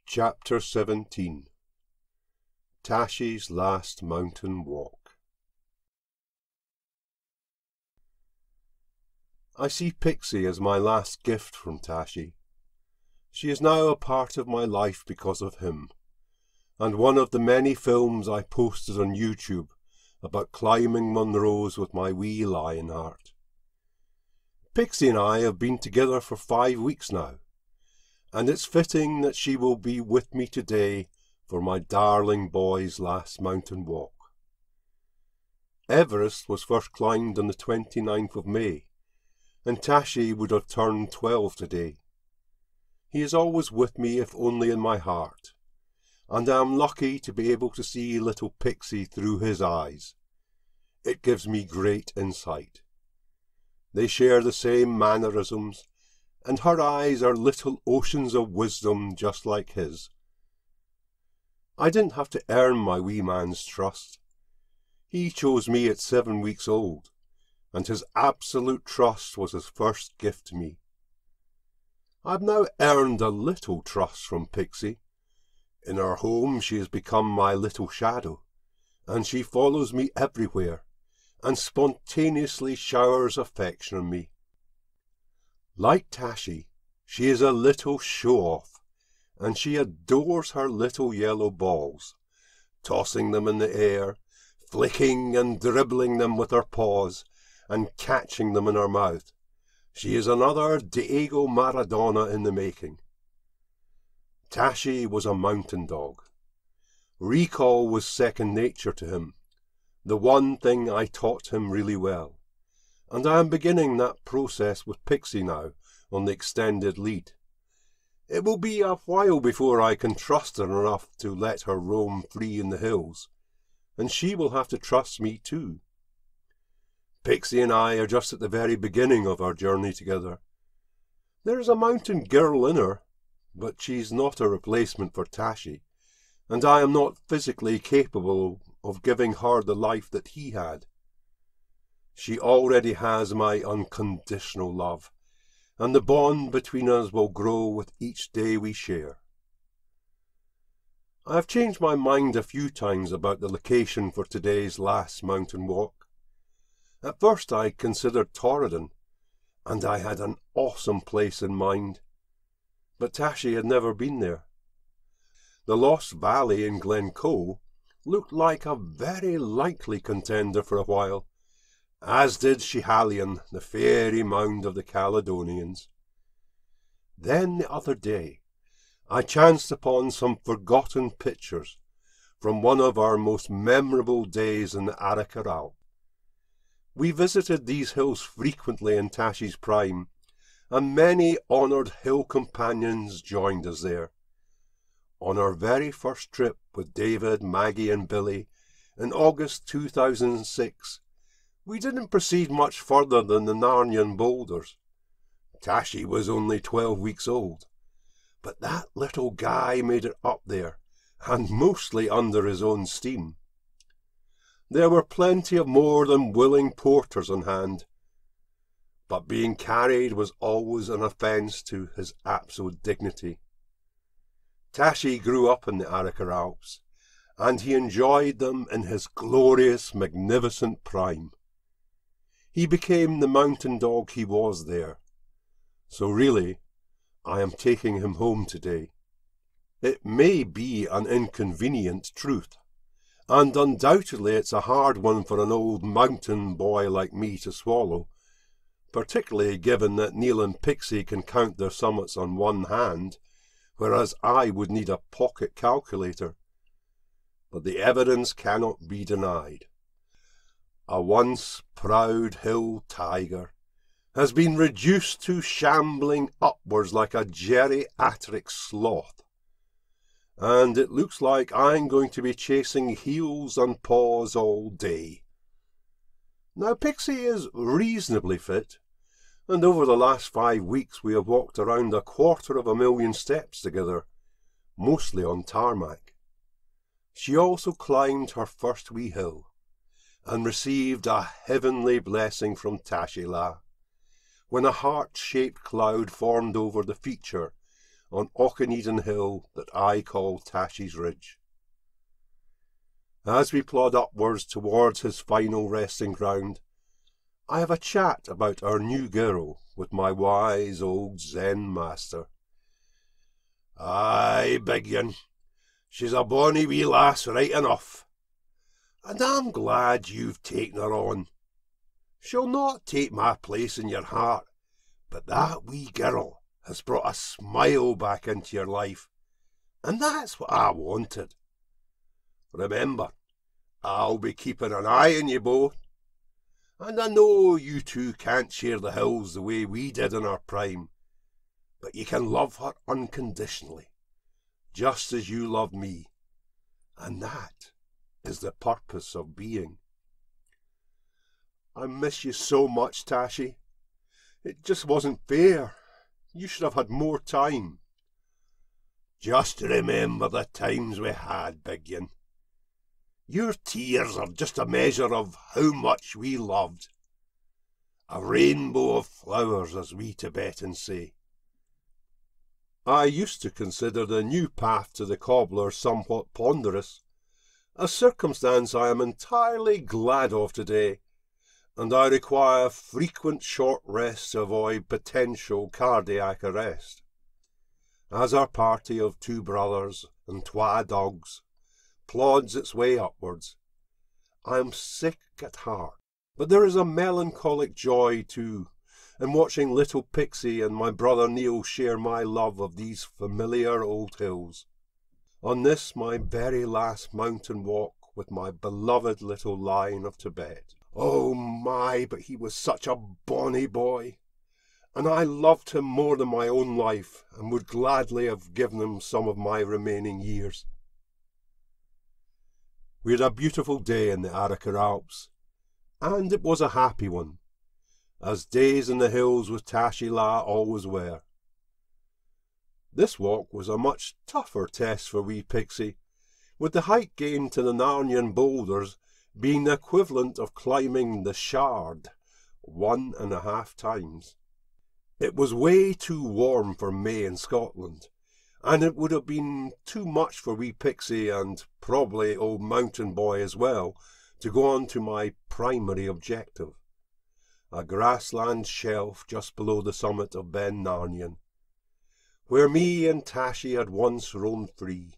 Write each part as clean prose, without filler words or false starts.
Chapter 17 Tashi's Last Mountain Walk. I see Pixie as my last gift from Tashi. She is now a part of my life because of him, and one of the many films I posted on YouTube about climbing Munros with my wee lion heart. Pixie and I have been together for 5 weeks now, and it's fitting that she will be with me today for my darling boy's last mountain walk. Everest was first climbed on the 29th of May, and Tashi would have turned 12 today. He is always with me, if only in my heart, and I am lucky to be able to see little Pixie through his eyes. It gives me great insight. They share the same mannerisms, and her eyes are little oceans of wisdom just like his. I didn't have to earn my wee man's trust. He chose me at 7 weeks old, and his absolute trust was his first gift to me. I've now earned a little trust from Pixie. In our home she has become my little shadow, and she follows me everywhere, and spontaneously showers affection on me. Like Tashi, she is a little show-off, and she adores her little yellow balls, tossing them in the air, flicking and dribbling them with her paws, and catching them in her mouth. She is another Diego Maradona in the making. Tashi was a mountain dog. Recall was second nature to him, the one thing I taught him really well, and I am beginning that process with Pixie now on the extended lead. It will be a while before I can trust her enough to let her roam free in the hills, and she will have to trust me too. Pixie and I are just at the very beginning of our journey together. There is a mountain girl in her, but she's not a replacement for Tashi, and I am not physically capable of giving her the life that he had. She already has my unconditional love, and the bond between us will grow with each day we share. I have changed my mind a few times about the location for today's last mountain walk. At first I considered Torridon, and I had an awesome place in mind, but Tashi had never been there. The Lost Valley in Glencoe looked like a very likely contender for a while, as did Schiehallion, the fairy mound of the Caledonians. Then the other day I chanced upon some forgotten pictures from one of our most memorable days in the Arakaral. We visited these hills frequently in Tashi's prime, and many honoured hill companions joined us there. On our very first trip with David, Maggie and Billy in August 2006, we didn't proceed much further than the Narnian boulders. Tashi was only 12 weeks old, but that little guy made it up there, and mostly under his own steam. There were plenty of more than willing porters on hand, but being carried was always an offence to his absolute dignity. Tashi grew up in the Arakaral Alps, and he enjoyed them in his glorious, magnificent prime. He became the mountain dog he was there. So really, I am taking him home today. It may be an inconvenient truth, and undoubtedly it's a hard one for an old mountain boy like me to swallow, particularly given that Neil and Pixie can count their summits on one hand, whereas I would need a pocket calculator. But the evidence cannot be denied. A once proud hill tiger has been reduced to shambling upwards like a geriatric sloth, and it looks like I'm going to be chasing heels and paws all day. Now Pixie is reasonably fit, and over the last 5 weeks we have walked around 250,000 steps together, mostly on tarmac. She also climbed her first wee hill, and received a heavenly blessing from Tashi when a heart-shaped cloud formed over the feature on Aucheneden Hill that I call Tashi's Ridge. As we plod upwards towards his final resting ground, I have a chat about our new girl with my wise old Zen master. "Aye, big un, she's a bonny wee lass right enough, and I'm glad you've taken her on. She'll not take my place in your heart, but that wee girl has brought a smile back into your life, and that's what I wanted. Remember, I'll be keeping an eye on you both, and I know you two can't share the hills the way we did in our prime, but you can love her unconditionally, just as you love me, and that is the purpose of being." "I miss you so much, Tashi. It just wasn't fair. You should have had more time." "Just remember the times we had, big un. Your tears are just a measure of how much we loved. A rainbow of flowers, as we Tibetans say." I used to consider the new path to the cobbler somewhat ponderous, a circumstance I am entirely glad of today, and I require frequent short rests to avoid potential cardiac arrest. As our party of 2 brothers and 2 dogs plods its way upwards, I am sick at heart, but there is a melancholic joy too in watching little Pixie and my brother Neil share my love of these familiar old hills. On this my very last mountain walk with my beloved little Lion of Tibet. Oh my, but he was such a bonny boy, and I loved him more than my own life, and would gladly have given him some of my remaining years. We had a beautiful day in the Arrochar Alps, and it was a happy one, as days in the hills with Tashi always were. This walk was a much tougher test for wee Pixie, with the height gained to the Narnian boulders being the equivalent of climbing the Shard 1.5 times. It was way too warm for May in Scotland, and it would have been too much for wee Pixie, and probably old mountain boy as well, to go on to my primary objective, a grassland shelf just below the summit of Ben Narnian, where me and Tashi had once roamed free.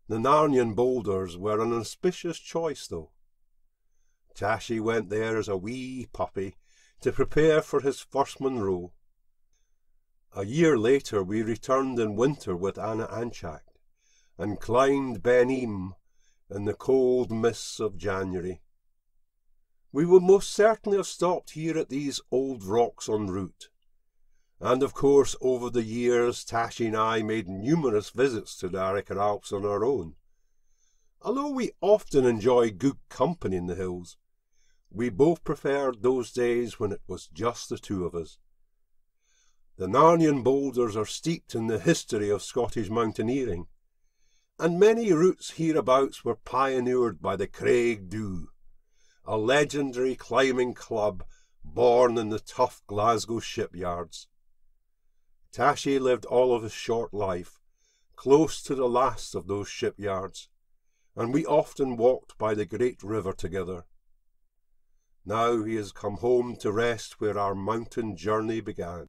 The Narnian boulders were an auspicious choice, though. Tashi went there as a wee puppy to prepare for his first Monroe. A year later we returned in winter with Anna Anchak, and climbed Ben Eam in the cold mists of January. We would most certainly have stopped here at these old rocks en route, and of course over the years Tashi and I made numerous visits to the Arrochar Alps on our own. Although we often enjoyed good company in the hills, we both preferred those days when it was just the two of us. The Narnian boulders are steeped in the history of Scottish mountaineering, and many routes hereabouts were pioneered by the Craig Dhu, a legendary climbing club born in the tough Glasgow shipyards. Tashi lived all of his short life close to the last of those shipyards, and we often walked by the great river together. Now he has come home to rest where our mountain journey began.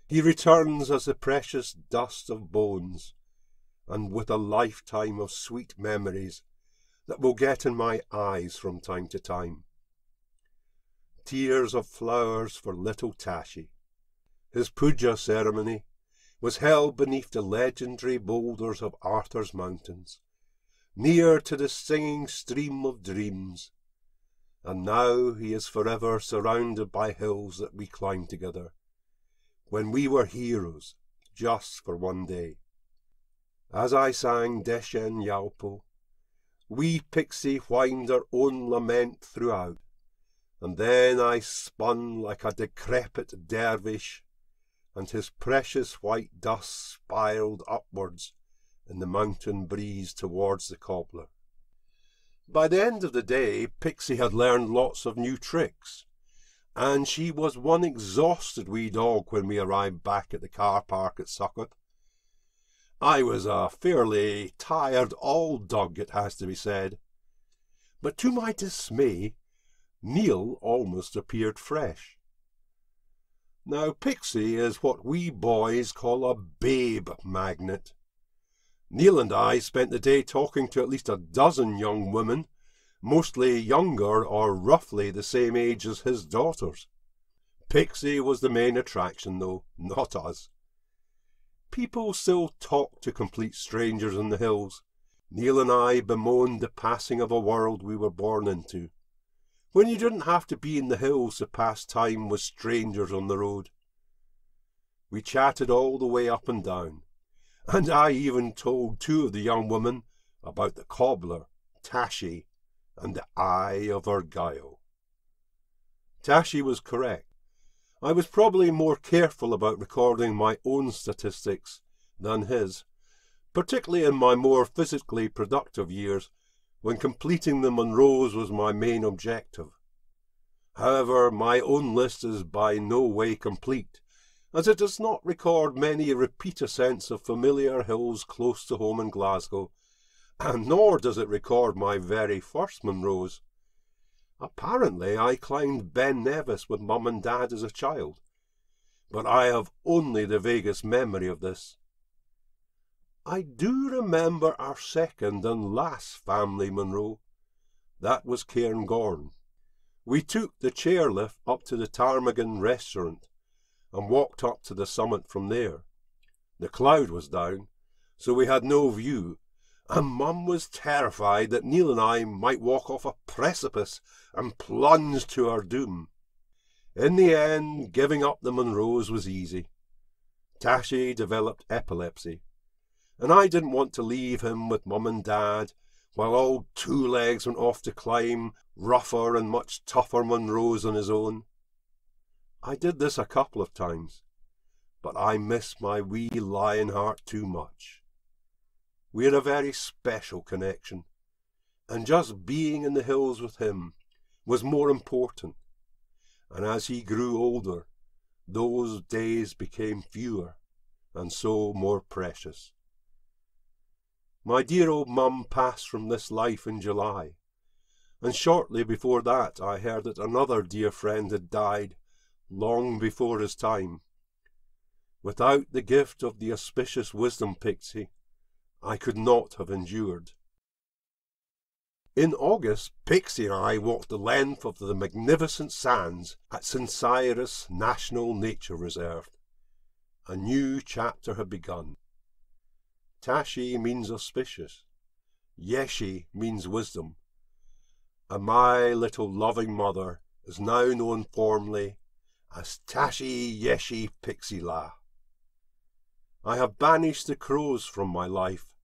He returns as the precious dust of bones, and with a lifetime of sweet memories that will get in my eyes from time to time. Tears of flowers for little Tashi. His puja ceremony was held beneath the legendary boulders of Arthur's Mountains, near to the singing stream of dreams, and now he is forever surrounded by hills that we climbed together, when we were heroes, just for one day. As I sang Deshen Yalpo, wee Pixie whined her own lament throughout, and then I spun like a decrepit dervish, and his precious white dust spiraled upwards in the mountain breeze towards the cobbler. By the end of the day, Pixie had learned lots of new tricks, and she was one exhausted wee dog when we arrived back at the car park at Succoth. I was a fairly tired old dog, it has to be said, but to my dismay, Neil almost appeared fresh. Now, Pixie is what we boys call a babe magnet. Neil and I spent the day talking to at least a dozen young women, mostly younger or roughly the same age as his daughters. Pixie was the main attraction, though, not us. People still talked to complete strangers in the hills. Neil and I bemoaned the passing of a world we were born into, when you didn't have to be in the hills to pass time with strangers on the road. We chatted all the way up and down, and I even told two of the young women about the cobbler, Tashi, and the eye of Argyll. Tashi was correct. I was probably more careful about recording my own statistics than his, particularly in my more physically productive years, when completing the Munros was my main objective. However, my own list is by no way complete, as it does not record many repeat ascents of familiar hills close to home in Glasgow, and nor does it record my very first Munros. Apparently I climbed Ben Nevis with Mum and Dad as a child, but I have only the vaguest memory of this. I do remember our second and last family Munro. That was Cairngorm. We took the chairlift up to the Ptarmigan restaurant and walked up to the summit from there. The cloud was down, so we had no view, and Mum was terrified that Neil and I might walk off a precipice and plunge to our doom. In the end, giving up the Munros was easy. Tashi developed epilepsy, and I didn't want to leave him with Mum and Dad while old Two Legs went off to climb rougher and much tougher Munros on his own. I did this a couple of times, but I miss my wee Lionheart too much. We're a very special connection, and just being in the hills with him was more important, and as he grew older, those days became fewer, and so more precious. My dear old Mum passed from this life in July, and shortly before that I heard that another dear friend had died long before his time. Without the gift of the auspicious wisdom Pixie, I could not have endured. In August, Pixie and I walked the length of the magnificent sands at St. Cyrus National Nature Reserve. A new chapter had begun. Tashi means auspicious, Yeshi means wisdom, and my little loving mother is now known formally as Tashi Yeshi Pixie La. I have banished the crows from my life,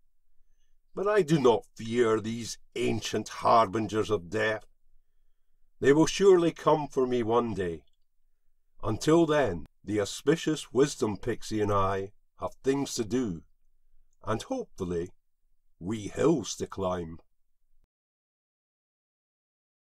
but I do not fear these ancient harbingers of death. They will surely come for me one day. Until then, the auspicious wisdom Pixie and I have things to do, and hopefully, wee hills to climb.